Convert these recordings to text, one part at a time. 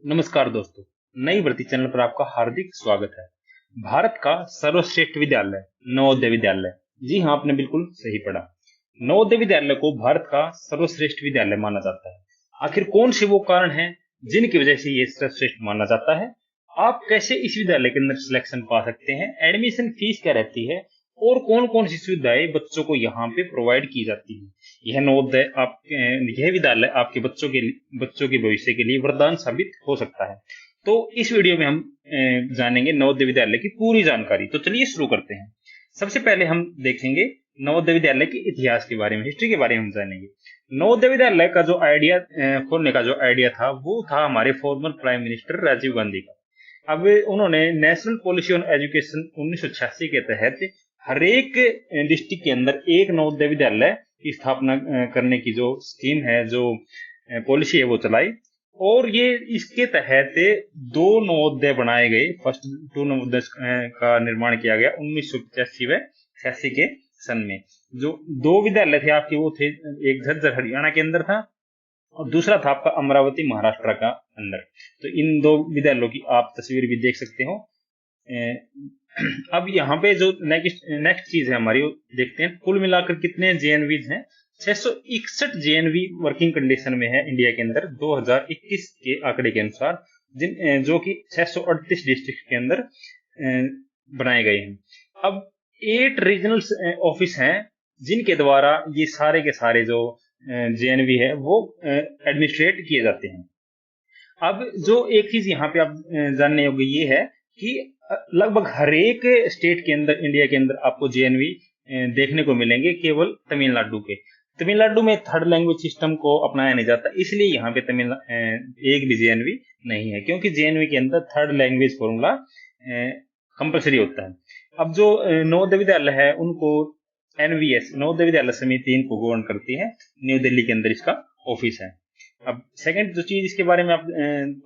नमस्कार दोस्तों। नई भर्ती चैनल पर आपका हार्दिक स्वागत है। भारत का सर्वश्रेष्ठ विद्यालय नवोदय विद्यालय। जी हाँ, आपने बिल्कुल सही पढ़ा। नवोदय विद्यालय को भारत का सर्वश्रेष्ठ विद्यालय माना जाता है। आखिर कौन से वो कारण हैं जिनकी वजह से ये सर्वश्रेष्ठ माना जाता है? आप कैसे इस विद्यालय के अंदर सिलेक्शन पा सकते हैं? एडमिशन फीस क्या रहती है और कौन कौन सी सुविधाएं बच्चों को यहाँ पे प्रोवाइड की जाती है? यह नवोदय आप यह विद्यालय आपके बच्चों के भविष्य के लिए वरदान साबित हो सकता है। तो इस वीडियो में हम जानेंगे नवोदय विद्यालय की पूरी जानकारी। तो चलिए शुरू करते हैं। सबसे पहले हम देखेंगे नवोदय विद्यालय के इतिहास के बारे में, हिस्ट्री के बारे में हम जानेंगे। नवोदय विद्यालय का जो आइडिया खोलने का जो आइडिया था वो था हमारे former prime minister Rajiv Gandhi का। अब उन्होंने नेशनल पॉलिसी ऑन एजुकेशन 1986 के तहत हर एक डिस्ट्रिक्ट के अंदर एक नवोदय विद्यालय की स्थापना करने की जो स्कीम है, जो पॉलिसी है, वो चलाई। और ये इसके तहत दो नवोदय बनाए गए। फर्स्ट टू नवोदय का निर्माण किया गया 1985 व 86 के सन में। जो दो विद्यालय थे आपके वो थे, एक झज्जर हरियाणा के अंदर था और दूसरा था आपका अमरावती महाराष्ट्र का अंदर। तो इन दो विद्यालयों की आप तस्वीर भी देख सकते हो। अब यहाँ पे जो नेक्स्ट चीज है हमारी, वो देखते हैं कुल मिलाकर कितने जेएनवीज हैं। 661 जेएनवी वर्किंग कंडीशन में है इंडिया के अंदर 2021 के आंकड़े के अनुसार, जो कि 638 डिस्ट्रिक्ट के अंदर बनाए गए हैं। अब 8 रीजनल ऑफिस हैं जिनके द्वारा ये सारे के सारे जो जेएनवी है वो एडमिनिस्ट्रेट किए जाते हैं। अब जो एक चीज यहाँ पे आप जानने योग्य ये है कि लगभग हर एक स्टेट के अंदर, इंडिया के अंदर आपको जेएनवी देखने को मिलेंगे, केवल तमिलनाडु के। तमिलनाडु में थर्ड लैंग्वेज सिस्टम को अपनाया नहीं जाता, इसलिए यहाँ पे एक भी जेएनवी नहीं है, क्योंकि जेएनवी के अंदर थर्ड लैंग्वेज फॉर्मूला कंपलसरी होता है। अब जो नवोदय विद्यालय है उनको एनवीएस, नवोदय विद्यालय समिति, इनको गवर्न करती है। न्यू दिल्ली के अंदर इसका ऑफिस है। अब सेकंड जो चीज इसके बारे में आप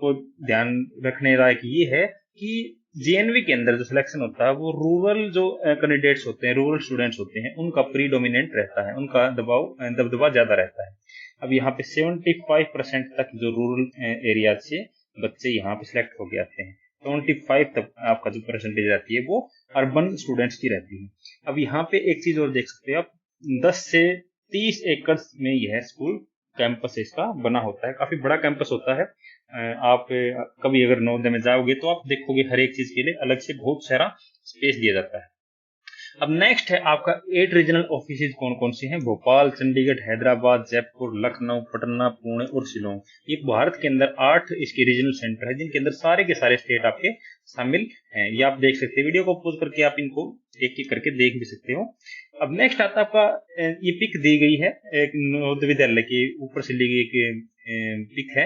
को ध्यान रखने लायक ये है कि जेएनवी के अंदर जो सिलेक्शन होता है वो रूरल जो कैंडिडेट्स होते हैं, रूरल स्टूडेंट्स होते हैं, उनका प्रीडोमिनेंट रहता है, उनका दबदबा ज्यादा रहता है। अब यहाँ पे 75% तक जो रूरल एरिया से बच्चे यहाँ पे सिलेक्ट होके आते हैं। 75 तक आपका जो परसेंटेज रहती है वो अर्बन स्टूडेंट्स की रहती है। अब यहाँ पे एक चीज और देख सकते हो आप, 10 से 30 एकड़ में यह स्कूल कैंपस इसका बना होता है। काफी बड़ा कैंपस होता है। आप कभी अगर नवोदय में जाओगे तो आप देखोगे हर एक चीज के लिए अलग से बहुत सारा स्पेस दिया जाता है। अब नेक्स्ट है आपका 8 रीजनल ऑफिस कौन कौन से हैं? भोपाल, चंडीगढ़, हैदराबाद, जयपुर, लखनऊ, पटना, पुणे और शिलोंग। ये भारत के अंदर 8 इसके रीजनल सेंटर है जिनके अंदर सारे के सारे स्टेट आपके शामिल हैं। ये आप देख सकते हैं, वीडियो को पॉज करके आप इनको एक एक करके देख भी सकते हो। अब नेक्स्ट आता है आपका, ये पिक दी गई है एक नवोदय विद्यालय के ऊपर से ली गई एक पिक है।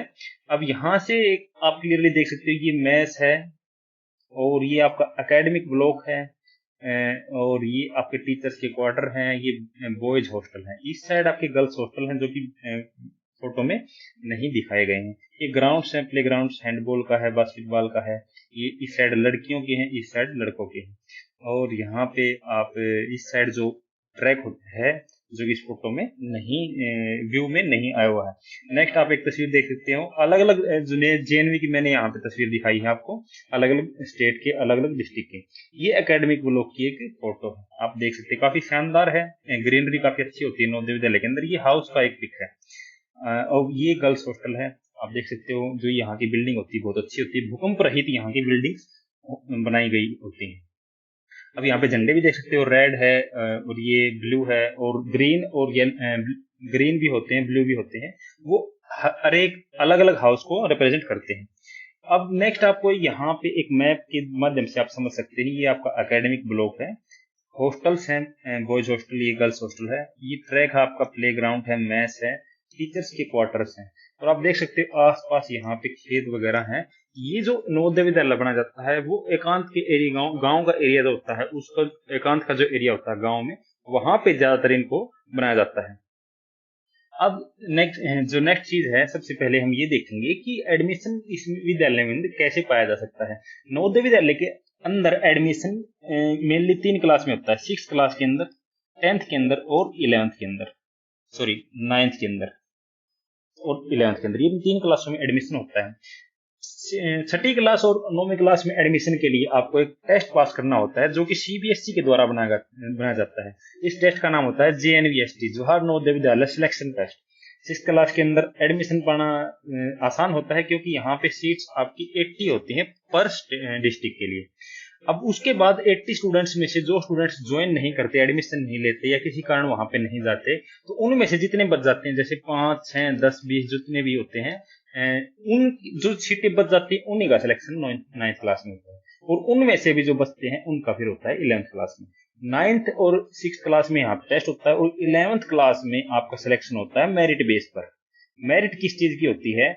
अब यहाँ से आप क्लियरली देख सकते हो, ये मैथ्स है और ये आपका एकेडमिक ब्लॉक है और ये आपके टीचर्स के क्वार्टर हैं, ये बॉयज हॉस्टल हैं। इस साइड आपके गर्ल्स हॉस्टल हैं जो कि फोटो में नहीं दिखाए गए हैं। ये ग्राउंड्स हैं, प्ले ग्राउंड्स हैंडबॉल का है, बास्केटबॉल का है। ये इस साइड लड़कियों के हैं, इस साइड लड़कों के हैं। और यहाँ पे आप इस साइड जो ट्रैक है जो कि इस फोटो में नहीं, व्यू में नहीं आया हुआ है। नेक्स्ट आप एक तस्वीर देख सकते हो, अलग अलग जो जेएनवी की मैंने यहाँ पे तस्वीर दिखाई है आपको, अलग अलग स्टेट के, अलग अलग डिस्ट्रिक्ट के। ये एकेडमिक ब्लॉक की एक फोटो है, आप देख सकते हैं, काफी शानदार है। ग्रीनरी काफी अच्छी होती है नवोदय विद्यालय के अंदर। ये हाउस का एक पिक है और ये गर्ल्स हॉस्टल है। आप देख सकते हो जो यहाँ की बिल्डिंग होती है बहुत अच्छी होती है, भूकंप रहित यहाँ की बिल्डिंग बनाई गई होती है। अब यहाँ पे झंडे भी देख सकते हो, रेड है और ये ब्लू है और ग्रीन, और ग्रीन भी होते हैं, ब्लू भी होते हैं। वो हर एक अलग अलग हाउस को रिप्रेजेंट करते हैं। अब नेक्स्ट आपको यहाँ पे एक मैप के माध्यम से आप समझ सकते हैं, ये आपका एकेडमिक ब्लॉक है, हॉस्टल्स हैं, बॉयज हॉस्टल, ये गर्ल्स हॉस्टल है, ये ट्रैक आपका प्ले ग्राउंड है, मैस है, टीचर्स के क्वार्टर्स हैं। और आप देख सकते हो आसपास यहाँ पे खेत वगैरह हैं। ये जो नवोदय विद्यालय बना जाता है वो एकांत के एरिया, गांव का एरिया जो होता है उसका, एकांत का जो एरिया होता है गांव में, वहां पे ज्यादातर इनको बनाया जाता है। अब नेक्स्ट चीज है, सबसे पहले हम ये देखेंगे कि एडमिशन इस विद्यालय में कैसे पाया जा सकता है। नवोदय विद्यालय के अंदर एडमिशन मेनली 3 क्लास में होता है, 6 क्लास के अंदर, 10th के अंदर और 11th के अंदर, सॉरी 9th के अंदर और 11th के अंदर, ये 3 क्लासों में एडमिशन होता है। छठी क्लास और 9वीं क्लास में एडमिशन के लिए आपको एक टेस्ट पास करना होता है जो कि सीबीएसई के द्वारा बनाया जाता है। इस टेस्ट का नाम होता है JNVST, Jawahar Navodaya Vidyalaya selection test. 6th class के अंदर एडमिशन पाना आसान होता है क्योंकि यहाँ पे सीट्स आपकी 80 होती हैं पर डिस्ट्रिक्ट के लिए। अब उसके बाद 80 स्टूडेंट्स में से जो स्टूडेंट्स ज्वाइन नहीं करते, एडमिशन नहीं लेते या किसी कारण वहां पे नहीं जाते, तो उनमें से जितने बच जाते हैं, जैसे 5, 6, 10, 20 जितने भी होते हैं, उन जो सीटें बच जाती हैं उन्हीं का सिलेक्शन 9th क्लास में होता है। और उनमें से भी जो बचते हैं उनका फिर होता है 11th क्लास में। 9th और 6th क्लास में यहाँ टेस्ट होता है और 11th क्लास में आपका सिलेक्शन होता है मेरिट बेस पर। मेरिट किस चीज की होती है?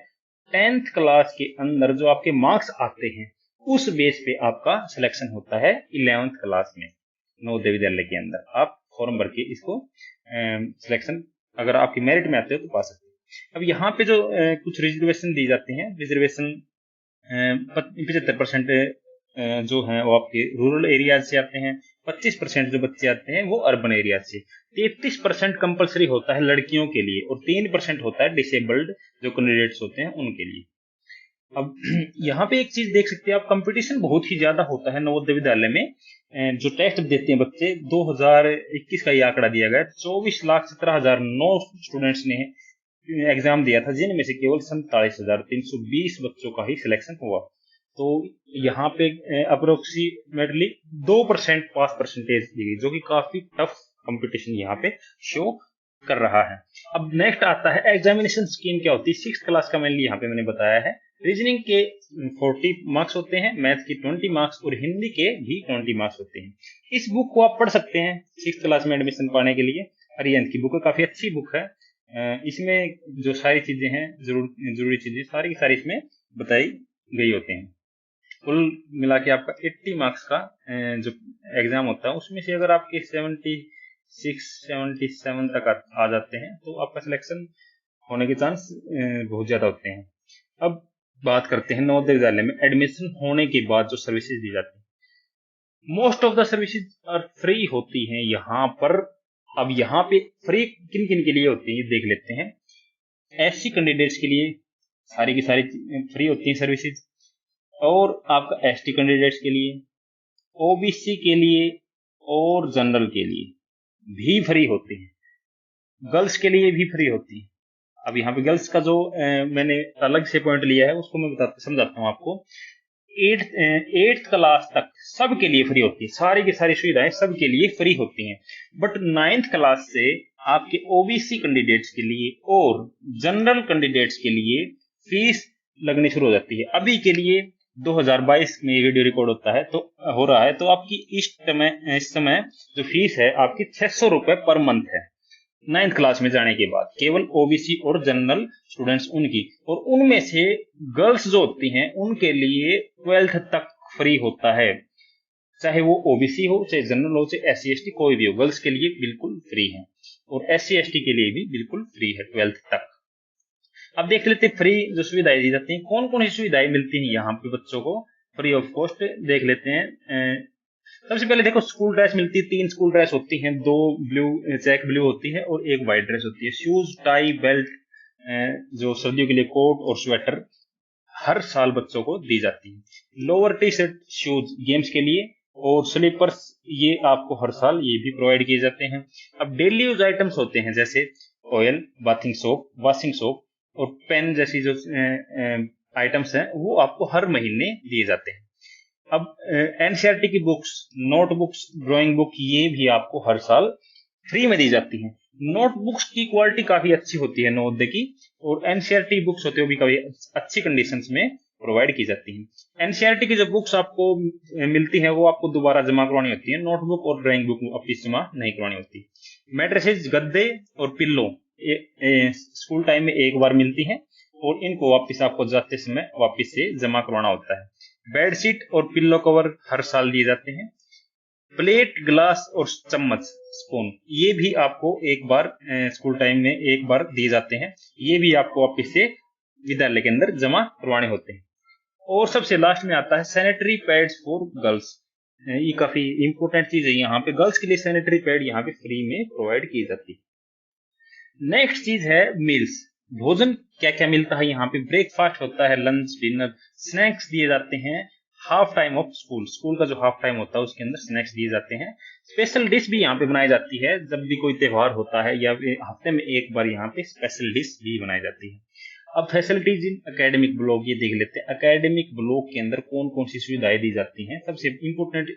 10th क्लास के अंदर जो आपके मार्क्स आते हैं उस बेस पे आपका सिलेक्शन होता है 11th क्लास में। नवोदय विद्यालय के अंदर आप फॉर्म भर के इसको सिलेक्शन अगर आपकी मेरिट में आते हो तो पा सकते हो। अब यहाँ पे जो कुछ रिजर्वेशन दी जाती हैं, रिजर्वेशन 75% जो है वो आपके रूरल एरिया से आते हैं, 25% जो बच्चे आते हैं वो अर्बन एरिया से, 33% कंपलसरी होता है लड़कियों के लिए और 3% होता है डिसेबल्ड जो कैंडिडेट्स होते हैं उनके लिए। अब यहाँ पे एक चीज देख सकते हैं आप, कंपटीशन बहुत ही ज्यादा होता है नवोदय विद्यालय में। जो टेस्ट देते हैं बच्चे, 2021 का ये आंकड़ा दिया गया, 24,17,009 स्टूडेंट्स ने एग्जाम दिया था, जिनमें से केवल 47,320 बच्चों का ही सिलेक्शन हुआ। तो यहाँ पे अप्रोक्सीमेटली 2% पास परसेंटेज दी गई, जो कि काफी टफ कंपटीशन यहाँ पे शो कर रहा है। अब नेक्स्ट आता है एग्जामिनेशन स्कीम क्या होती है। 6th क्लास का मेनली यहाँ पे मैंने बताया है। रीजनिंग के 40 मार्क्स होते हैं, मैथ के 20 मार्क्स और हिंदी के भी 20 मार्क्स होते हैं। इस बुक को आप पढ़ सकते हैं 6th क्लास में एडमिशन पाने के लिए। अरिहंत की बुक है, काफी अच्छी बुक है। इसमें जो सारी चीजें हैं, जरूरी चीजें सारी की सारी इसमें बताई गई होती हैं। कुल मिला के आपका 80 मार्क्स का जो एग्जाम होता है उसमें से अगर आपके 76, 77 तक आ जाते हैं तो आपका सिलेक्शन होने के चांस बहुत ज्यादा होते हैं। अब बात करते हैं नवोदय विद्यालय में एडमिशन होने के बाद जो सर्विसेज दी जाती है। Most of the services are free होती हैं यहाँ पर। अब यहाँ पे फ्री किन किन के लिए होती है देख लेते हैं। SC कैंडिडेट्स के लिए सारी की सारी फ्री होती हैं सर्विसेज, और आपका ST कैंडिडेट्स के लिए, OBC के लिए और जनरल के लिए भी फ्री होती है। गर्ल्स के लिए भी फ्री होती है। अब यहाँ पे गर्ल्स का जो मैंने अलग से पॉइंट लिया है उसको मैं समझाता हूँ आपको। 8th क्लास तक सबके लिए फ्री होती है, सारी की सारी सुविधाएं सबके लिए फ्री होती हैं। बट 9th क्लास से आपके OBC कैंडिडेट्स के लिए और जनरल कैंडिडेट्स के लिए फीस लगनी शुरू हो जाती है। अभी के लिए 2022 में ये वीडियो रिकॉर्ड हो रहा है तो आपकी इस समय जो फीस है आपकी 600 रुपए पर मंथ है 9th क्लास में जाने के बाद, केवल OBC और जनरल स्टूडेंट्स उनकी। और उनमें से गर्ल्स जो होती हैं उनके लिए 12th तक फ्री होता है, चाहे वो OBC हो, चाहे जनरल हो, चाहे SC ST कोई भी हो, गर्ल्स के लिए बिल्कुल फ्री है और SC ST के लिए भी बिल्कुल फ्री है 12th तक। अब देख लेते हैं फ्री जो सुविधाएं दी जाती हैं, कौन कौन सी सुविधाएं मिलती हैं यहाँ पे बच्चों को फ्री ऑफ कॉस्ट, देख लेते हैं। सबसे पहले देखो स्कूल ड्रेस मिलती है, 3 स्कूल ड्रेस होती हैं, 2 ब्लू चेक ब्लू होती है और 1 व्हाइट ड्रेस होती है। शूज, टाई, बेल्ट, जो सर्दियों के लिए कोट और स्वेटर हर साल बच्चों को दी जाती है। Lower T shirt, shoes games के लिए और स्लीपर्स ये आपको हर साल ये भी प्रोवाइड किए जाते हैं। अब डेली यूज आइटम्स होते हैं जैसे oil, bathing soap, washing soap और पेन जैसी जो आइटम्स हैं वो आपको हर महीने दिए जाते हैं। अब NCERT की बुक्स, नोटबुक्स, ड्राइंग बुक ये भी आपको हर साल फ्री में दी जाती हैं। नोटबुक्स की क्वालिटी काफी अच्छी होती है नवोदय की, और NCERT बुक्स होते हैं वो भी काफी अच्छी कंडीशंस में प्रोवाइड की जाती हैं। NCERT की जो बुक्स आपको मिलती है वो आपको दोबारा जमा करवानी होती है, नोटबुक और ड्राइंग बुक वापिस जमा नहीं करवानी होती। मैट्रेसेस, गद्दे और पिल्लो स्कूल टाइम में एक बार मिलती हैं और इनको वापस आपको जाते समय वापस से जमा करवाना होता है। बेडशीट और पिल्लो कवर हर साल दिए जाते हैं। प्लेट, ग्लास और चम्मच, स्पून ये भी आपको एक बार स्कूल टाइम में एक बार दिए जाते हैं, ये भी आपको वापस से विद्यालय के अंदर जमा करवाने होते हैं। और सबसे लास्ट में आता है सैनिटरी पैड्स फॉर गर्ल्स। ये काफी इंपोर्टेंट चीज है, यहाँ पे गर्ल्स के लिए सैनिटरी पैड यहाँ पे फ्री में प्रोवाइड की जाती है। नेक्स्ट चीज है मील्स। भोजन क्या क्या मिलता है यहाँ पे, ब्रेकफास्ट होता है, लंच, डिनर, स्नैक्स दिए जाते हैं। Half time of school, school का जो हाफ टाइम होता है उसके अंदर स्नैक्स दिए जाते हैं। स्पेशल डिश भी यहाँ पे बनाई जाती है, जब भी कोई त्योहार होता है या हफ्ते में एक बार यहाँ पे स्पेशल डिश भी बनाई जाती है। अब फैसिलिटीज इन एकेडमिक ब्लॉक ये देख लेते हैं, एकेडमिक ब्लॉक के अंदर कौन कौन सी सुविधाएं दी जाती हैं। सबसे इम्पोर्टेंट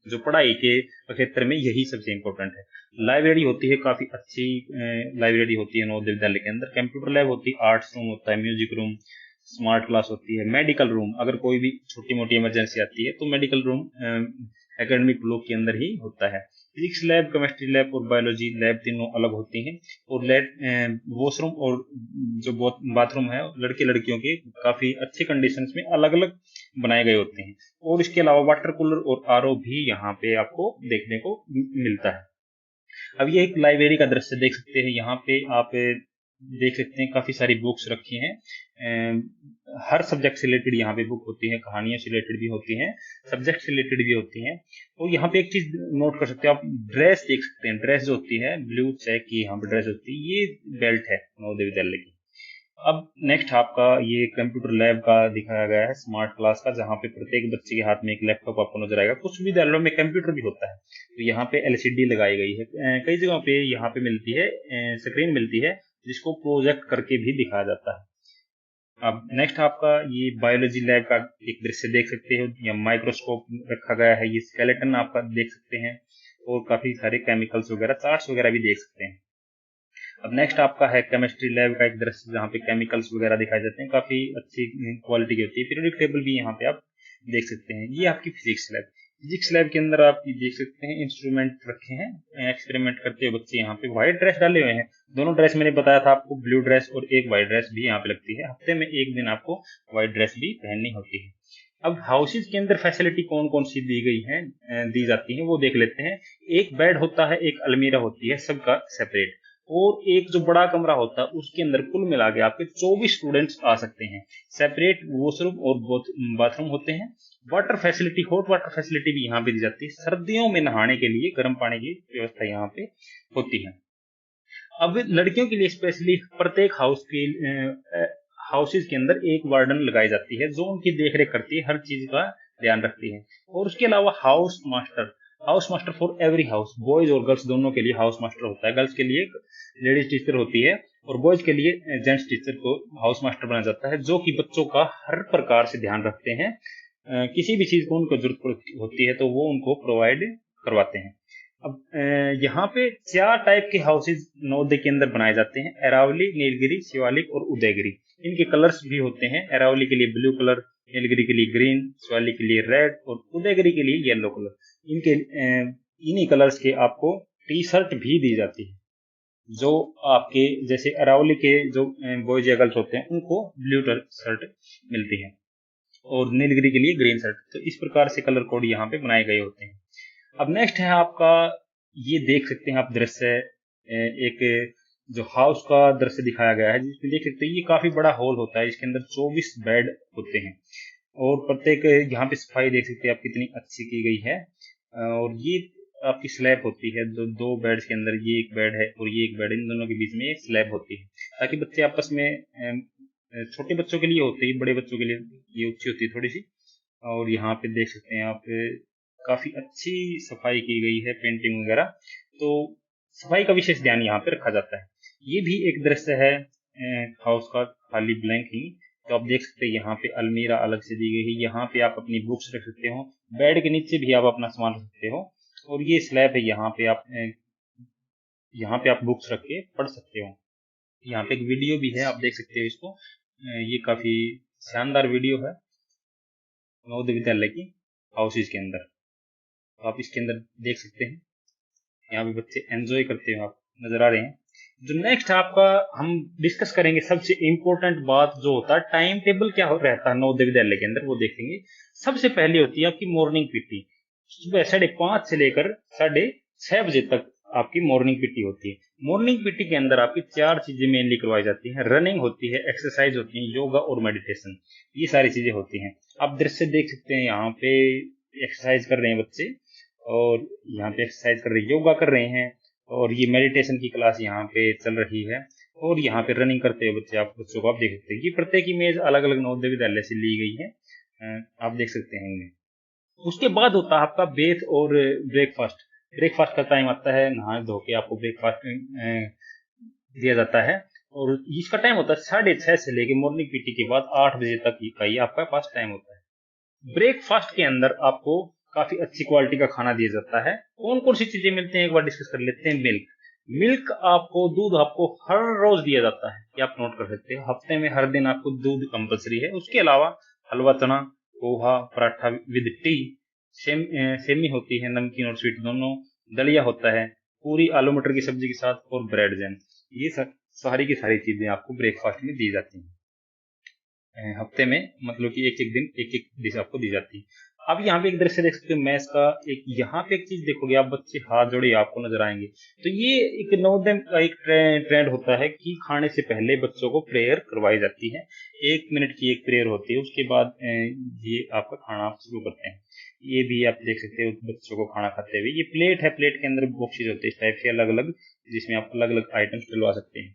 जो पढ़ाई के क्षेत्र में यही सबसे इम्पोर्टेंट है। लाइब्रेरी होती है, काफी अच्छी लाइब्रेरी होती है नवोदय विद्यालय के अंदर। कंप्यूटर लैब होती है, आर्ट्स रूम होता है, म्यूजिक रूम, स्मार्ट क्लास होती है, मेडिकल रूम, अगर कोई भी छोटी मोटी इमरजेंसी आती है तो मेडिकल रूम एकेडमिक ब्लॉक के अंदर ही होता है। फिजिक्स लैब, केमिस्ट्री लैब और बायोलॉजी लैब तीनों अलग होती हैं। और वॉशरूम और जो बाथरूम है लड़के लड़कियों के काफी अच्छे कंडीशंस में अलग अलग बनाए गए होते हैं। और इसके अलावा वाटर कूलर और आरओ भी यहाँ पे आपको देखने को मिलता है। अब ये एक लाइब्रेरी का दृश्य देख सकते हैं, यहाँ पे आप देख सकते हैं काफी सारी बुक्स रखी हैं। हर सब्जेक्ट से रिलेटेड यहाँ पे बुक होती है, कहानियों से रिलेटेड भी होती हैं, सब्जेक्ट से रिलेटेड भी होती हैं। और यहाँ पे एक चीज नोट कर सकते हैं आप, ड्रेस देख सकते हैं, ड्रेस जो होती है ब्लू चेक की यहाँ पे ड्रेस होती है, ये बेल्ट है नवोदय विद्यालय की। अब नेक्स्ट आपका ये कंप्यूटर लैब का दिखाया गया है, स्मार्ट क्लास का, जहाँ पे प्रत्येक बच्चे के हाथ में एक लैपटॉप आपको नजर आएगा। कुछ विद्यालयों में कंप्यूटर भी होता है, तो यहाँ पे एलसीडी लगाई गई है। कई जगहों पे यहाँ पे मिलती है स्क्रीन मिलती है, जिसको प्रोजेक्ट करके भी दिखाया जाता है। अब नेक्स्ट आपका ये बायोलॉजी लैब का एक दृश्य देख सकते हो, या माइक्रोस्कोप रखा गया है, ये स्केलेटन आपका देख सकते हैं, और काफी सारे केमिकल्स वगैरह, चार्ट्स वगैरह भी देख सकते हैं। अब नेक्स्ट आपका है केमिस्ट्री लैब का एक दृश्य, जहाँ पे केमिकल्स वगैरह दिखाए जाते हैं, काफी अच्छी क्वालिटी की होती है। पीरियोडिक टेबल भी यहाँ पे आप देख सकते हैं। ये आपकी फिजिक्स लैब, फिजिक्स लैब के अंदर आप ये देख सकते हैं इंस्ट्रूमेंट रखे हैं, एक्सपेरिमेंट करते हुए बच्चे यहाँ पे व्हाइट ड्रेस डाले हुए हैं। दोनों ड्रेस मैंने बताया था आपको, ब्लू ड्रेस और एक व्हाइट ड्रेस भी यहाँ पे लगती है। हफ्ते में एक दिन आपको व्हाइट ड्रेस भी पहननी होती है। अब हाउसेज के अंदर फैसिलिटी कौन कौन सी दी गई है, दी जाती है, वो देख लेते हैं। एक बेड होता है, एक अलमीरा होती है, सबका सेपरेट, और एक जो बड़ा कमरा होता है उसके अंदर कुल मिला के आपके 24 स्टूडेंट्स आ सकते हैं। सेपरेट वॉशरूम और बाथरूम होते हैं। Water facility, hot water facility भी यहाँ पे दी जाती है। सर्दियों में नहाने के लिए गर्म पानी की व्यवस्था यहाँ पे होती है। अब लड़कियों के लिए स्पेशली प्रत्येक हाउसेज के अंदर एक वार्डन लगाई जाती है, जो उनकी देखरेख करती है, हर चीज का ध्यान रखती है। और उसके अलावा house master for every house, boys और गर्ल्स दोनों के लिए हाउस मास्टर होता है। गर्ल्स के लिए लेडीज टीचर होती है, और बॉयज के लिए जेंट्स टीचर को हाउस मास्टर बनाया जाता है, जो कि बच्चों का हर प्रकार से ध्यान रखते हैं। किसी भी चीज को उनको जरूरत होती है तो वो उनको प्रोवाइड करवाते हैं। अब यहाँ पे 4 टाइप के हाउसेज नवोदय के अंदर बनाए जाते हैं, अरावली, नीलगिरी, शिवालिक और उदयगिरी। इनके कलर्स भी होते हैं, अरावली के लिए ब्लू कलर, नीलगिरी के लिए ग्रीन, शिवालिक के लिए रेड और उदयगिरी के लिए येलो कलर। इनके इन्हीं कलर्स के आपको टी शर्ट भी दी जाती है, जो आपके जैसे अरावली के जो बॉयज या गर्ल्स होते हैं उनको ब्लू शर्ट मिलती है, और नीलगिरी के लिए ग्रीन शर्ट। तो इस प्रकार से कलर कोड यहाँ पे बनाए गए होते हैं। अब नेक्स्ट है आपका, ये देख सकते हैं आप दृश्य, एक जो हाउस का दृश्य दिखाया गया है, जिसमें देख सकते हैं ये काफी बड़ा हॉल होता है, इसके अंदर 24 बेड होते हैं, और प्रत्येक यहाँ पे सफाई देख सकते हैं आप कितनी अच्छी की गई है। और ये आपकी स्लैब होती है, दो बेड्स के अंदर ये एक बेड है और ये एक बेड, इन दोनों के बीच में एक स्लैब होती है, ताकि बच्चे आपस में, छोटे बच्चों के लिए होती है, बड़े बच्चों के लिए ये ऊंची होती है थोड़ी सी। और यहाँ पे देख सकते हैं आप काफी अच्छी सफाई की गई है, पेंटिंग वगैरह, तो सफाई का विशेष ध्यान यहाँ पे रखा जाता है। ये भी एक दृश्य है हाउस का, खाली ब्लैंक ही। तो आप देख सकते हैं यहाँ पे अलमीरा अलग से दी गई है, यहाँ पे आप अपनी बुक्स रख सकते हो, बेड के नीचे भी आप अपना सामान रख सकते हो, और ये स्लैब है, यहाँ पे आप बुक्स रख के पढ़ सकते हो। यहाँ पे एक वीडियो भी है, आप देख सकते हो इसको, ये काफी शानदार वीडियो है नवोदय विद्यालय की हाउसेज के अंदर, तो आप इसके अंदर देख सकते हैं। यहाँ पे बच्चे एंजॉय करते हुए आप नजर आ रहे हैं। जो नेक्स्ट आपका हम डिस्कस करेंगे, सबसे इंपॉर्टेंट बात जो होता है, टाइम टेबल क्या रहता है नवोदय विद्यालय के अंदर, वो देखेंगे। सबसे पहले होती है आपकी मॉर्निंग पीटी, सुबह 5:30 से लेकर 6:30 बजे तक आपकी मॉर्निंग पीटी होती है। मॉर्निंग पीटी के अंदर आपकी 4 चीजें मेनली करवाई जाती हैं, रनिंग होती है, एक्सरसाइज होती है, योगा और मेडिटेशन, ये सारी चीजें होती हैं। आप दृश्य देख सकते हैं, यहाँ पे एक्सरसाइज कर रहे हैं बच्चे, और यहाँ पे एक्सरसाइज कर रहे हैं, योगा कर रहे हैं, और ये मेडिटेशन की क्लास यहाँ पे चल रही है। और यहाँ पे रनिंग करते हुए बच्चों को आप देख सकते हैं कि प्रत्येक इमेज अलग अलग नवोदय विद्यालय से ली गई है। आप देख सकते हैं इनमें। उसके बाद होता है आपका बेथ और ब्रेकफास्ट। ब्रेकफास्ट का टाइम आता है, नहा धो के आपको ब्रेकफास्ट दिया जाता है, और इसका टाइम होता है 6:30 से लेके मॉर्निंग पीटी के बाद 8 बजे तक का ये आपका पास टाइम होता है। ब्रेकफास्ट के अंदर आपको काफी अच्छी क्वालिटी का खाना दिया जाता है। कौन कौन सी चीजें मिलती हैं एक बार डिस्कस कर लेते हैं। मिल्क, मिल्क आपको, दूध आपको हर रोज दिया जाता है, ये आप नोट कर सकते हैं। हफ्ते में हर दिन आपको दूध कंपलसरी है। उसके अलावा हलवा चना, poha, paratha with T, semi होती है, नमकीन और स्वीट दोनों, दलिया होता है, पूरी आलू मटर की सब्जी के साथ, और ब्रेड जैम। ये सारी की सारी चीजें आपको ब्रेकफास्ट में दी जाती हैं हफ्ते में, मतलब कि एक एक दिन एक एक डिश आपको दी जाती है। अब यहाँ पे एक दृश्य देख सकते हो मैथ्स का। एक यहाँ पे एक चीज देखोगे आप, बच्चे हाथ जोड़े आपको नजर आएंगे। तो ये एक नवोदय का एक ट्रेंड होता है कि खाने से पहले बच्चों को प्रेयर करवाई जाती है। 1 मिनट की एक प्रेयर होती है, उसके बाद ये आपका खाना आप शुरू करते हैं। ये भी आप देख सकते हो बच्चों को खाना खाते हुए। ये प्लेट है, प्लेट के अंदर बॉक्सेज होते हैं इस टाइप के अलग अलग, जिसमें आप अलग अलग आइटम्स डलवा सकते हैं।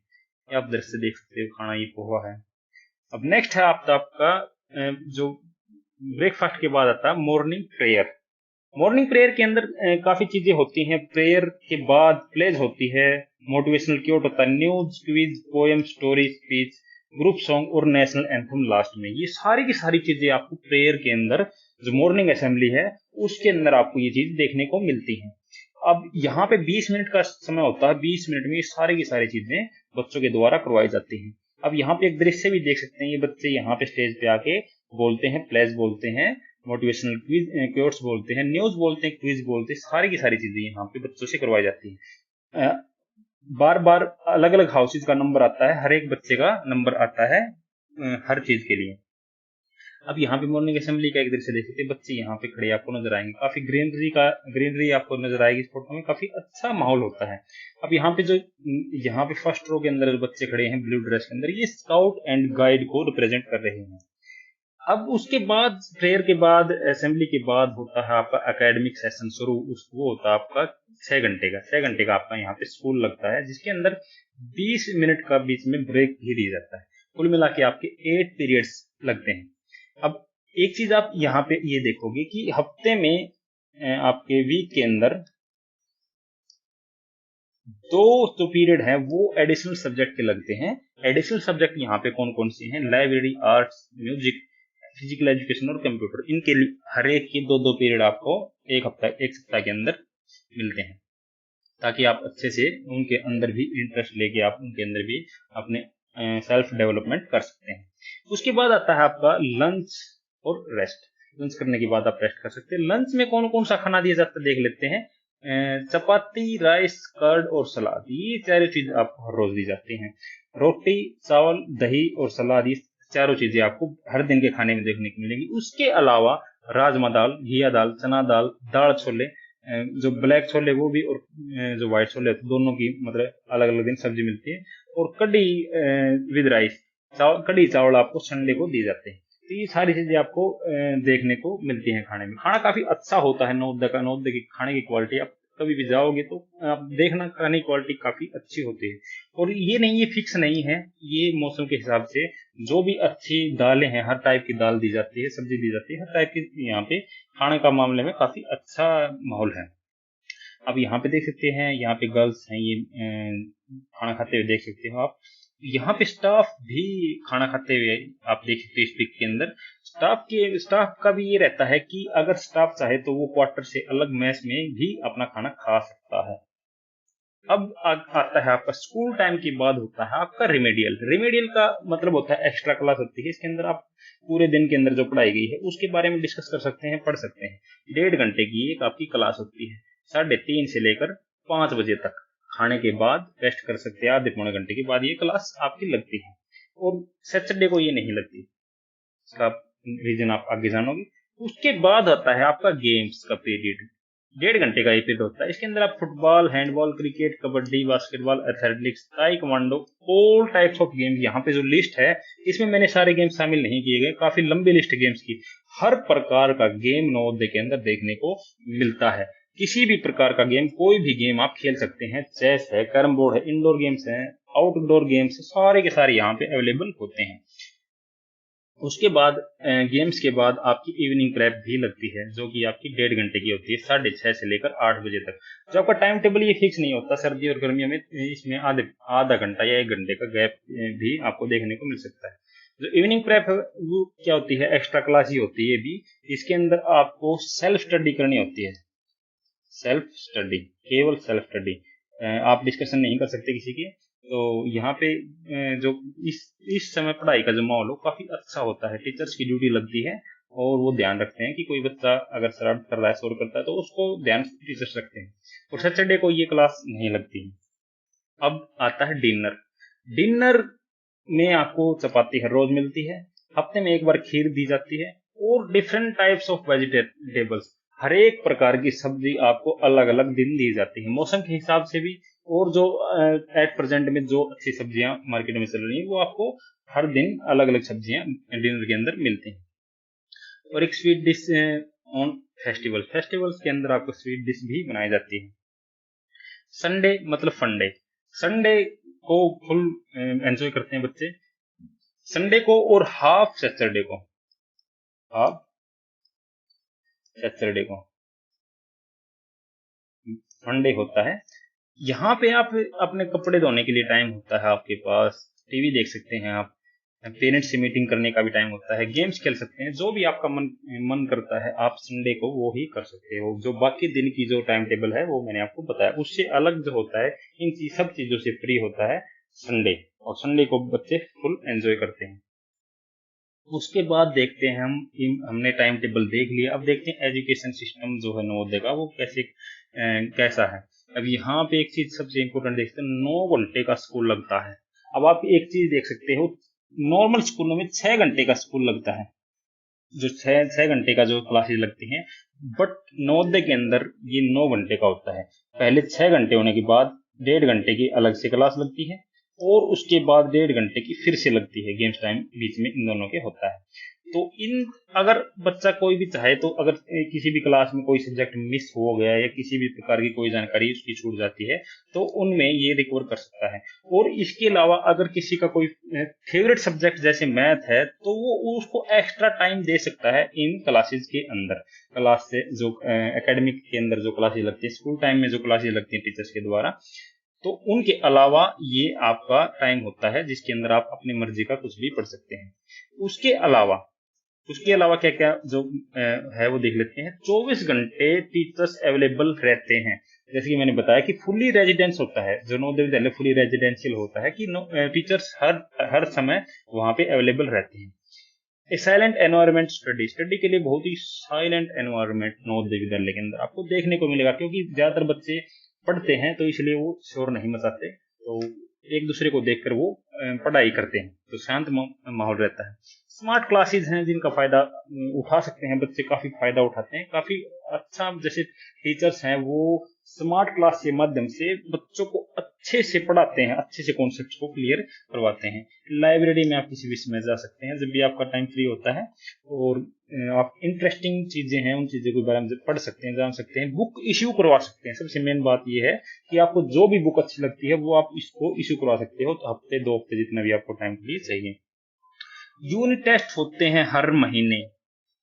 ये आप दृश्य देख सकते हो, खाना ये पोहा है। अब नेक्स्ट है आपका जो ब्रेकफास्ट के बाद आता है मॉर्निंग प्रेयर। मॉर्निंग प्रेयर के अंदर काफी चीजें होती हैं। प्रेयर के बाद प्लेज होती है, मोटिवेशनल क्योट होता है, news, quiz, poem, story, speech, group song और नेशनल एंथम लास्ट में। ये सारी की सारी चीजें आपको प्रेयर के अंदर, जो मॉर्निंग असेंबली है उसके अंदर आपको ये चीज देखने को मिलती है। अब यहाँ पे 20 मिनट का समय होता है। 20 मिनट में ये सारी की सारी चीजें बच्चों के द्वारा करवाई जाती हैं। अब यहाँ पे एक दृश्य भी देख सकते हैं, ये बच्चे यहाँ पे स्टेज पे आके बोलते हैं, प्लेज बोलते हैं, मोटिवेशनल क्विज बोलते हैं, न्यूज बोलते हैं, क्विज बोलते हैं। सारी की सारी चीजें यहाँ पे बच्चों से करवाई जाती है। बार बार अलग अलग हाउसेज का नंबर आता है, हर एक बच्चे का नंबर आता है हर चीज के लिए। अब यहाँ पे मॉर्निंग असेंबली का एक दृश्य देख सकते हैं। बच्चे यहाँ पे खड़े आपको नजर आएंगे, काफी ग्रीनरी आपको नजर आएगी इस फोटो में, काफी अच्छा माहौल होता है। अब यहाँ पे यहाँ पे फर्स्ट रो के अंदर बच्चे खड़े हैं ब्लू ड्रेस के अंदर, ये स्काउट एंड गाइड को रिप्रेजेंट कर रहे हैं। अब उसके बाद प्रेयर के बाद, असेंबली के बाद होता है आपका एकेडमिक सेशन शुरू। वो होता है आपका 6 घंटे का आपका यहाँ पे स्कूल लगता है, जिसके अंदर 20 मिनट का बीच में ब्रेक भी दिया जाता है। कुल मिला के आपके 8 पीरियड्स लगते हैं। अब एक चीज आप यहाँ पे ये देखोगे कि हफ्ते में आपके वीक के अंदर 2 जो पीरियड है वो एडिशनल सब्जेक्ट के लगते हैं। एडिशनल सब्जेक्ट यहाँ पे कौन कौन से हैं? Library, arts, music, physical education और कंप्यूटर। इनके लिए हर एक के 2-2 पीरियड आपको एक सप्ताह के अंदर मिलते हैं, ताकि आप अच्छे से उनके अंदर भी इंटरेस्ट लेके आप उनके अंदर भी अपने सेल्फ डेवलपमेंट कर सकते हैं। उसके बाद आता है आपका लंच और रेस्ट। लंच करने के बाद आप रेस्ट कर सकते हैं। लंच में कौन कौन सा खाना दिया जाता है देख लेते हैं। चपाती, राइस, कर्ड और सलाद, ये चारों चीज आपको हर रोज दी जाती हैं। रोटी, चावल, दही और सलाद, ये चारों चीजें आपको हर दिन के खाने में देखने को मिलेगी। उसके अलावा राजमा दाल, घिया दाल, चना दाल, दाल छोले, जो ब्लैक छोले वो भी, और जो व्हाइट छोले दोनों की मतलब अलग अलग दिन सब्जी मिलती है। और कढ़ी विद राइस, कढ़ी चावल आपको संडे को दिए जाते हैं। तो ये सारी चीजें आपको देखने को मिलती हैं खाने में। खाना काफी अच्छा होता है नवोदय के खाने की क्वालिटी, आप कभी भी जाओगे तो आप देखना, खाने की क्वालिटी काफी अच्छी होती है। और ये नहीं, ये फिक्स नहीं है, ये मौसम के हिसाब से जो भी अच्छी दालें हैं, हर टाइप की दाल दी जाती है, सब्जी दी जाती है, हर टाइप की यहाँ पे खाने का मामले में काफी अच्छा माहौल है। अब यहाँ पे देख सकते हैं, यहाँ पे गर्ल्स हैं, ये खाना खाते हुए देख सकते हो आप। यहाँ पे स्टाफ भी खाना खाते हुए आप देख सकते हो इस पिक के अंदर। स्टाफ का भी ये रहता है कि अगर स्टाफ चाहे तो वो क्वार्टर से अलग मेस में भी अपना खाना खा सकता है। अब आता है आपका स्कूल टाइम के बाद होता है आपका रिमेडियल का मतलब होता है एक्स्ट्रा क्लास होती है। इसके अंदर आप पूरे दिन के अंदर जो पढ़ाई गई है उसके बारे में डिस्कस कर सकते हैं, पढ़ सकते हैं। 1.5 घंटे की एक आपकी क्लास होती है, 3:30 से लेकर 5 बजे तक। खाने के बाद रेस्ट कर सकते हैं, आधे पौने घंटे के बाद ये क्लास आपकी लगती है। और सैटरडे को ये नहीं लगती, इसका रीजन आप आगे जानोगे। उसके बाद आता है आपका गेम्स का पीरियड, 1.5 घंटे का ये पीरियड होता है। इसके अंदर आप football, handball, cricket, kabaddi, basketball, athletics, taekwondo, all types of games. यहाँ पे जो लिस्ट है इसमें मैंने सारे गेम्स शामिल नहीं किए गए, काफी लंबी लिस्ट गेम्स की। हर प्रकार का गेम नवोदय के अंदर देखने को मिलता है। किसी भी प्रकार का गेम, कोई भी गेम आप खेल सकते हैं। चेस है, कैरम बोर्ड है, इंडोर गेम्स हैं, आउटडोर गेम्स सारे के सारे यहाँ पे अवेलेबल होते हैं। उसके बाद गेम्स के बाद आपकी इवनिंग प्रेप भी लगती है, जो कि आपकी 1.5 घंटे की होती है, 6:30 से लेकर 8 बजे तक। जो आपका टाइम टेबल ये फिक्स नहीं होता, सर्दी और गर्मियों में इसमें आधा घंटा या 1 घंटे का गैप भी आपको देखने को मिल सकता है। जो इवनिंग प्रेप है वो क्या होती है, एक्स्ट्रा क्लास ही होती है भी। इसके अंदर आपको सेल्फ स्टडी करनी होती है, सेल्फ स्टडी, केवल सेल्फ स्टडी। आप डिस्कशन नहीं कर सकते किसी के। तो यहाँ पे जो इस समय पढ़ाई का जो माहौल हो काफी अच्छा होता है, टीचर्स की ड्यूटी लगती है और वो ध्यान रखते हैं कि कोई बच्चा अगर शरारत कर रहा है, शोर करता है, तो उसको ध्यान टीचर्स रखते हैं। और सैटरडे को ये क्लास नहीं लगती है। अब आता है डिनर। डिनर में आपको चपाती हर रोज मिलती है, हफ्ते में एक बार खीर दी जाती है और डिफरेंट टाइप्स ऑफ वेजिटेबल्स, हर एक प्रकार की सब्जी आपको अलग अलग दिन दी जाती है, मौसम के हिसाब से भी। और जो एट प्रेजेंट में जो अच्छी सब्जियां मार्केट में चल रही हैं, वो आपको हर दिन अलग अलग सब्जियां डिनर के अंदर मिलती हैं। और एक स्वीट डिश ऑन फेस्टिवल्स के अंदर आपको स्वीट डिश भी बनाई जाती है। संडे मतलब फंडे, संडे को फुल एंजॉय करते हैं बच्चे, संडे को। और हाफ सैटरडे को, हाफ सैटरडे को फंडे होता है। यहाँ पे आप अपने कपड़े धोने के लिए टाइम होता है आपके पास, टीवी देख सकते हैं आप, पेरेंट्स से मीटिंग करने का भी टाइम होता है, गेम्स खेल सकते हैं, जो भी आपका मन करता है आप संडे को वो ही कर सकते हो। जो बाकी दिन की जो टाइम टेबल है वो मैंने आपको बताया, उससे अलग जो होता है, इन सब चीजों से फ्री होता है संडे। और संडे को बच्चे फुल एंजॉय करते हैं। उसके बाद देखते हैं हमने टाइम टेबल देख लिया, अब देखते हैं एजुकेशन सिस्टम जो है नवोदय का वो कैसा है। अब यहाँ पे एक चीज सबसे इम्पोर्टेंट देखते हैं, 9 घंटे का स्कूल लगता है। अब आप एक चीज देख सकते हो, नॉर्मल स्कूलों में 6 घंटे का स्कूल लगता है, जो छह छह घंटे का जो क्लासेस लगती हैं। बट नवोदय के अंदर ये 9 घंटे का होता है। पहले 6 घंटे होने के बाद 1.5 घंटे की अलग से क्लास लगती है, और उसके बाद 1.5 घंटे की फिर से लगती है, गेम्स टाइम बीच में इन दोनों के होता है। तो इन अगर बच्चा कोई भी चाहे तो अगर किसी भी क्लास में कोई सब्जेक्ट मिस हो गया या किसी भी प्रकार की कोई जानकारी उसकी छूट जाती है, तो उनमें ये रिकवर कर सकता है। और इसके अलावा अगर किसी का कोई फेवरेट सब्जेक्ट जैसे मैथ है, तो वो उसको एक्स्ट्रा टाइम दे सकता है इन क्लासेस के अंदर। क्लास से जो एकेडमिक के अंदर जो क्लासेस लगती है, स्कूल टाइम में जो क्लासेस लगती है टीचर्स के द्वारा, तो उनके अलावा ये आपका टाइम होता है जिसके अंदर आप अपनी मर्जी का कुछ भी पढ़ सकते हैं। उसके अलावा क्या क्या जो है वो देख लेते हैं। 24 घंटे टीचर्स अवेलेबल रहते हैं। जैसे कि मैंने बताया कि फुली रेजिडेंस होता है, जो नवोदय विद्यालय फुली रेजिडेंशियल होता है, कि टीचर्स हर समय वहां पे अवेलेबल रहते हैं। ए साइलेंट एनवायरनमेंट, स्टडी के लिए बहुत ही साइलेंट एनवायरनमेंट नवोदय विद्यालय के अंदर आपको देखने को मिलेगा, क्योंकि ज्यादातर बच्चे पढ़ते हैं तो इसलिए वो शोर नहीं मचाते, तो एक दूसरे को देखकर वो पढ़ाई करते हैं, तो शांत माहौल रहता है। स्मार्ट क्लासेस हैं जिनका फायदा उठा सकते हैं बच्चे, काफी फायदा उठाते हैं, काफी अच्छा। जैसे टीचर्स हैं वो स्मार्ट क्लास के माध्यम से बच्चों को अच्छे से पढ़ाते हैं, अच्छे से कॉन्सेप्ट को क्लियर करवाते हैं। लाइब्रेरी में आप किसी भी समय जा सकते हैं जब भी आपका टाइम फ्री होता है, और आप इंटरेस्टिंग चीजें हैं उन चीजों के बारे में पढ़ सकते हैं, जान सकते हैं, बुक इश्यू करवा सकते हैं। सबसे मेन बात यह है कि आपको जो भी बुक अच्छी लगती है वो आप इसको इश्यू करवा सकते हो, तो हफ्ते 2 हफ्ते जितना भी आपको टाइम के लिए चाहिए। यूनिट टेस्ट होते हैं हर महीने,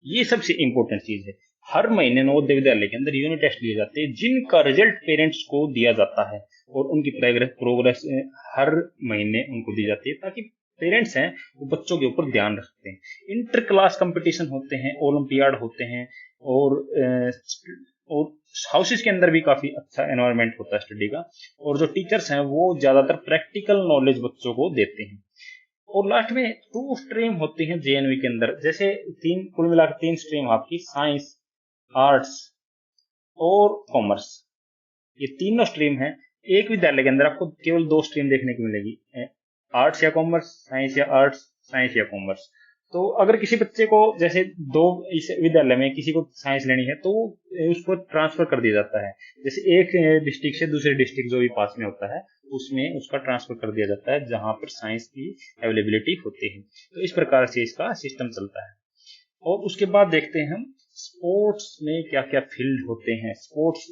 ये सबसे इंपॉर्टेंट चीज है। हर महीने नवोदय विद्यालय के अंदर यूनिट टेस्ट लिए जाते हैं, जिनका रिजल्ट पेरेंट्स को दिया जाता है, और उनकी प्रोग्रेस हर महीने उनको दी जाती है, ताकि पेरेंट्स हैं वो बच्चों के ऊपर ध्यान रखते हैं। इंटर क्लास कंपटीशन होते हैं, ओलंपियाड होते हैं, और हाउसेस के अंदर भी काफी अच्छा एनवायरनमेंट होता है स्टडी का। और जो टीचर्स हैं वो ज्यादातर प्रैक्टिकल नॉलेज बच्चों को देते हैं। और लास्ट में 2 स्ट्रीम होती हैं जेएनवी के अंदर, जैसे कुल मिलाकर 3 स्ट्रीम आपकी, साइंस, आर्ट्स और कॉमर्स, ये तीनों स्ट्रीम हैं। एक विद्यालय के अंदर आपको केवल 2 स्ट्रीम देखने को मिलेगी, आर्ट्स या कॉमर्स, साइंस या आर्ट्स, साइंस या कॉमर्स। तो अगर किसी बच्चे को जैसे इस विद्यालय में किसी को साइंस लेनी है, तो उसको ट्रांसफर कर दिया जाता है। जैसे एक डिस्ट्रिक्ट से दूसरे डिस्ट्रिक्ट जो भी पास में होता है, उसमें उसका ट्रांसफर कर दिया जाता है जहां पर साइंस की अवेलेबिलिटी होती है। तो इस प्रकार से इसका सिस्टम चलता है। और उसके बाद देखते हैं हम स्पोर्ट्स में क्या क्या फील्ड होते हैं। स्पोर्ट्स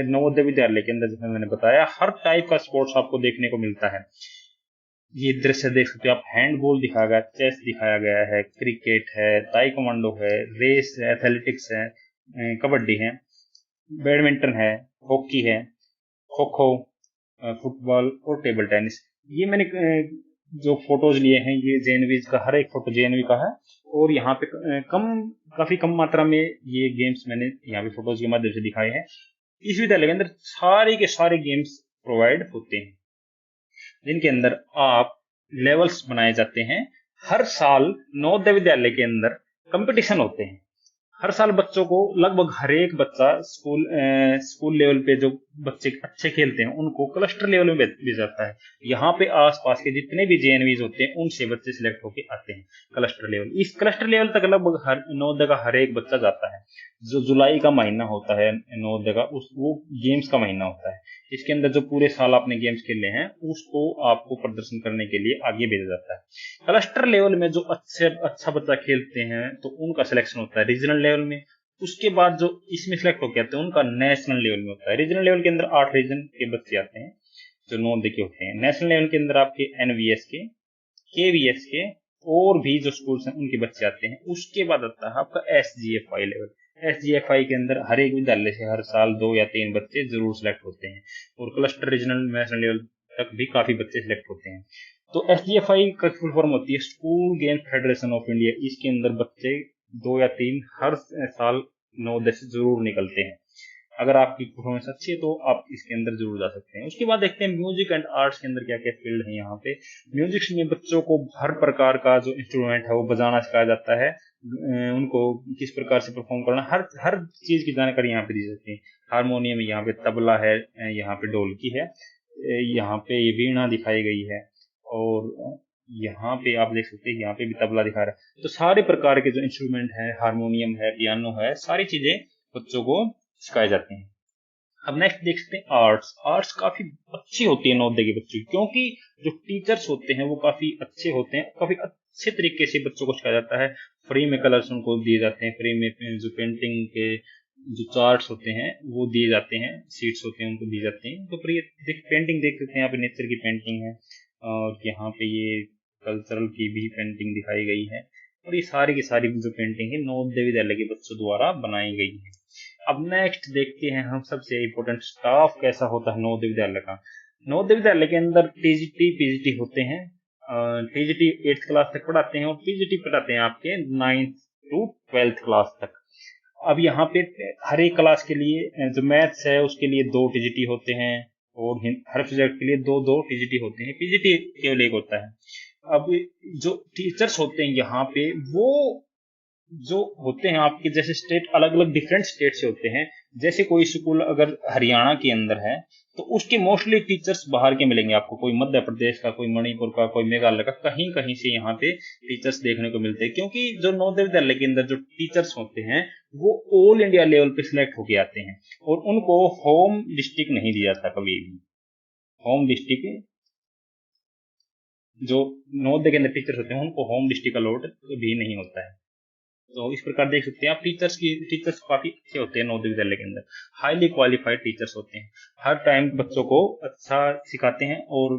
नवोदय विद्यालय के अंदर, जैसे मैंने बताया, हर टाइप का स्पोर्ट्स आपको देखने को मिलता है। ये दृश्य देख सकते हो आप, हैंडबॉल दिखाया गया, चेस दिखाया गया है, क्रिकेट है, ताइक्वांडो है, रेस है, एथलेटिक्स है, कबड्डी है, बैडमिंटन है, हॉकी है, खो खो, फुटबॉल और टेबल टेनिस। ये मैंने जो फोटोज लिए हैं ये जेएनवी का, हर एक फोटो जेएनवी का है। और यहाँ पे काफी कम मात्रा में ये गेम्स मैंने यहाँ पे फोटोज के माध्यम से दिखाए हैं। इस विद्यालय के अंदर सारे के सारे गेम्स प्रोवाइड होते हैं, जिनके अंदर आप लेवल्स बनाए जाते हैं। हर साल नवोदय विद्यालय के अंदर कंपटीशन होते हैं। हर साल बच्चों को, लगभग हर एक बच्चा स्कूल लेवल पे जो बच्चे अच्छे खेलते हैं उनको क्लस्टर लेवल में भी जाता है। यहाँ पे आसपास के जितने भी जेएनवीज होते हैं उनसे बच्चे सिलेक्ट होके आते हैं क्लस्टर लेवल। इस क्लस्टर लेवल तक लगभग हर नवोदय का हर एक बच्चा जाता है। जो जुलाई का महीना होता है नवोदय का, वो गेम्स का महीना होता है। इसके अंदर जो पूरे साल आपने गेम्स खेले हैं उसको आपको प्रदर्शन करने के लिए आगे भेजा जाता है। क्लस्टर लेवल में जो अच्छा बच्चा खेलते हैं तो उनका सिलेक्शन होता है रीजनल लेवल में। उसके बाद जो इसमें सिलेक्ट होके आते हैं उनका नेशनल लेवल में होता है। रीजनल लेवल के अंदर 8 रीजन के बच्चे आते हैं जो नवोदय के होते हैं। नेशनल लेवल के अंदर आपके एनवीएस के, केवीएस के और भी जो स्कूल्स हैं उनके बच्चे आते हैं। उसके बाद आता है आपका एसजीएफआई लेवल। एसजीएफआई के अंदर हर एक विद्यालय से हर साल 2 या 3 बच्चे जरूर सिलेक्ट होते हैं, और क्लस्टर रीजनल नेशनल लेवल तक भी काफी बच्चे सिलेक्ट होते हैं। तो एसजीएफआई का फुल फॉर्म होती है school games federation of India. इसके अंदर बच्चे 2 या 3 हर साल नवोदय से जरूर निकलते हैं। अगर आपकी परफॉर्मेंस अच्छी है तो आप इसके अंदर जरूर जा सकते हैं। उसके बाद देखते हैं म्यूजिक एंड आर्ट्स के अंदर क्या क्या फील्ड है। यहाँ पे म्यूजिक में बच्चों को हर प्रकार का जो इंस्ट्रूमेंट है वो बजाना सिखाया जाता है। उनको किस प्रकार से परफॉर्म करना, हर चीज की जानकारी यहाँ पे दी जाती है। हारमोनियम, यहाँ पे तबला है, यहाँ पे ढोलकी है, यहाँ पे ये वीणा दिखाई गई है, और यहाँ पे आप देख सकते हैं यहाँ पे भी तबला दिखा रहा है। तो सारे प्रकार के जो इंस्ट्रूमेंट है, हारमोनियम है, पियानो है, सारी चीजें बच्चों को सिखाए जाते हैं। अब नेक्स्ट देख सकते हैं आर्ट्स। आर्ट्स काफी अच्छी होती है नवोदय के बच्चों की, क्योंकि जो टीचर्स होते हैं वो काफी अच्छे होते हैं। काफी अच्छे तरीके से बच्चों को सिखाया जाता है। फ्री में कलर्स उनको दिए जाते हैं, फ्री में जो पेंटिंग के जो चार्ट्स होते हैं वो दिए जाते हैं, सीट्स होते हैं उनको दिए जाते हैं। तो फ्री पेंटिंग देख सकते हैं, यहाँ पे नेचर की पेंटिंग है, और यहाँ पे ये कल्चरल की भी पेंटिंग दिखाई गई है। और ये सारी की सारी जो पेंटिंग है नवोदय विद्यालय के बच्चों द्वारा बनाई गई है। अब नेक्स्ट देखते हैं हम सबसे इम्पोर्टेंट, स्टाफ कैसा होता है नवोदय विद्यालय का। नवोदय विद्यालय के अंदर टीजीटी पीजीटी होते हैं। टीजीटी 8th क्लास तक पढ़ाते हैं और पीजीटी पढ़ाते हैं आपके 9th to 12th क्लास तक। अब यहाँ पे हर एक क्लास के लिए जो मैथ्स है उसके लिए 2 टीजीटी होते हैं, और हर सब्जेक्ट के लिए 2-2 टीजीटी होते हैं। पीजीटी केवल एक होता है। अब जो टीचर्स होते हैं यहाँ पे वो जो होते हैं आपके जैसे स्टेट, अलग अलग डिफरेंट स्टेट से होते हैं। जैसे कोई स्कूल अगर हरियाणा के अंदर है तो उसके मोस्टली टीचर्स बाहर के मिलेंगे आपको। कोई मध्य प्रदेश का, कोई मणिपुर का, कोई मेघालय का, कहीं कहीं से यहाँ पे टीचर्स देखने को मिलते हैं। क्योंकि जो नवोदय विद्यालय के अंदर जो टीचर्स होते हैं वो ऑल इंडिया लेवल पे सिलेक्ट होके आते हैं, और उनको होम डिस्ट्रिक्ट नहीं दिया जाता कभी भी। होम डिस्ट्रिक्ट, जो नवोदय के अंदर टीचर्स होते हैं उनको होम डिस्ट्रिक्ट अलॉट भी नहीं होता है। तो इस प्रकार देख सकते हैं आप, टीचर्स काफी अच्छे होते हैं नवोदय विद्यालय के अंदर। हाईली क्वालिफाइड टीचर्स होते हैं, हर टाइम बच्चों को अच्छा सिखाते हैं, और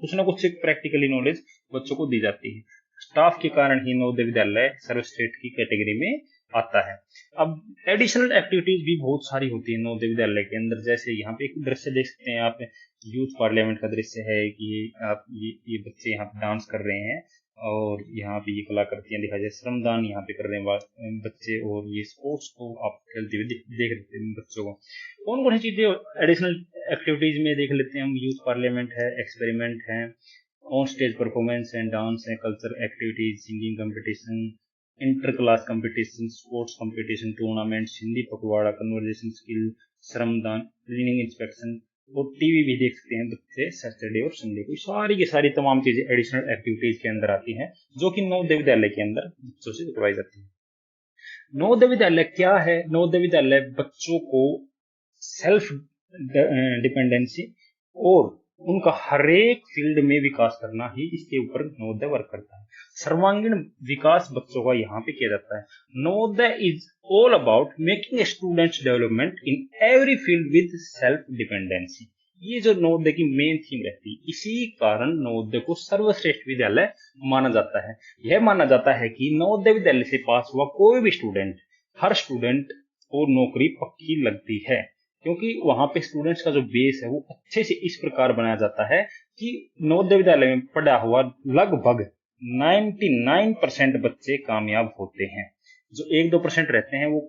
कुछ ना कुछ प्रैक्टिकली नॉलेज बच्चों को दी जाती है। स्टाफ के कारण ही नवोदय विद्यालय सर्वश्रेष्ठ की कैटेगरी में आता है। अब एडिशनल एक्टिविटीज भी बहुत सारी होती है नवोदय विद्यालय के अंदर। जैसे यहाँ पे एक दृश्य देख सकते हैं आप, यूथ पार्लियामेंट का दृश्य है कि आप ये बच्चे यहाँ पे डांस कर रहे हैं, और यहाँ पे ये कलाकृतियां दिखाई जाए, श्रमदान यहाँ पे कर रहे हैं बच्चे, और ये स्पोर्ट्स को आप खेलते हुए देख रहे हैं बच्चों को। कौन कौन सी चीजें एडिशनल एक्टिविटीज में देख लेते हैं हम। यूथ पार्लियामेंट है, एक्सपेरिमेंट है, ऑन स्टेज परफॉर्मेंस है, डांस है, culture activities, singing competition, inter class competition, sports competition, tournaments, Hindi पखवाड़ा, कन्वर्जेशन स्किल, श्रमदान, क्लीनिंग इंस्पेक्शन, और टीवी भी देख सकते हैं बच्चे सैटरडे और संडे को। सारी की सारी तमाम चीजें एडिशनल एक्टिविटीज के अंदर आती हैं, जो कि नवोदय विद्यालय के अंदर बच्चों से करवाई जाती है। नवोदय विद्यालय क्या है? नवोदय विद्यालय बच्चों को सेल्फ डिपेंडेंसी और उनका हर एक फील्ड में विकास करना ही इसके ऊपर नवोदय वर्क करता है। सर्वांगीण विकास बच्चों का यहाँ पे किया जाता है। Navodaya is all about making students development in every field with self dependency. ये जो नवोदय की मेन थीम रहती है, इसी कारण नवोदय को सर्वश्रेष्ठ विद्यालय माना जाता है। यह माना जाता है कि नवोदय विद्यालय से पास हुआ कोई भी स्टूडेंट, हर स्टूडेंट को नौकरी पक्की लगती है, क्योंकि वहां पे स्टूडेंट्स का जो बेस है वो अच्छे से इस प्रकार बनाया जाता है कि नवोदय विद्यालय में पढ़ा हुआ लगभग 99% बच्चे कामयाब होते हैं। जो 1-2% रहते हैं वो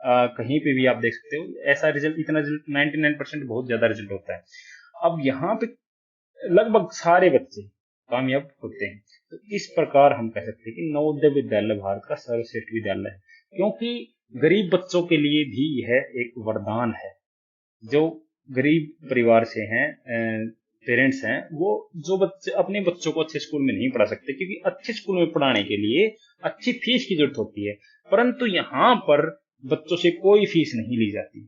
कहीं पे भी आप देख सकते हो, ऐसा रिजल्ट, इतना रिजल्ट 99% बहुत ज्यादा रिजल्ट होता है। अब यहाँ पे लगभग सारे बच्चे कामयाब होते हैं। तो इस प्रकार हम कह सकते हैं कि नवोदय विद्यालय भारत का सर्वश्रेष्ठ विद्यालय है, क्योंकि गरीब बच्चों के लिए भी यह एक वरदान है। जो गरीब परिवार से हैं, पेरेंट्स हैं, वो जो बच्चे अपने बच्चों को अच्छे स्कूल में नहीं पढ़ा सकते, क्योंकि अच्छे स्कूल में पढ़ाने के लिए अच्छी फीस की जरूरत होती है, परंतु यहाँ पर बच्चों से कोई फीस नहीं ली जाती।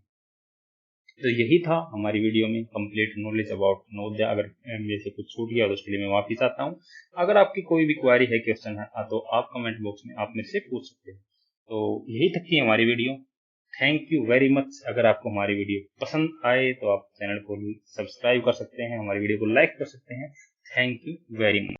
तो यही था हमारी वीडियो में कंप्लीट नॉलेज अबाउट नवोदय। अगर मेरे से कुछ छूट गया तो उसके लिए मैं माफी चाहता हूँ। अगर आपकी कोई भी क्वेरी है, क्वेश्चन है, तो आप कमेंट बॉक्स में आप मेरे से पूछ सकते हैं। तो यही तक थी हमारी video. Thank you very much. अगर आपको हमारी वीडियो पसंद आए तो आप चैनल को सब्सक्राइब कर सकते हैं, हमारी वीडियो को लाइक कर सकते हैं। Thank you very much.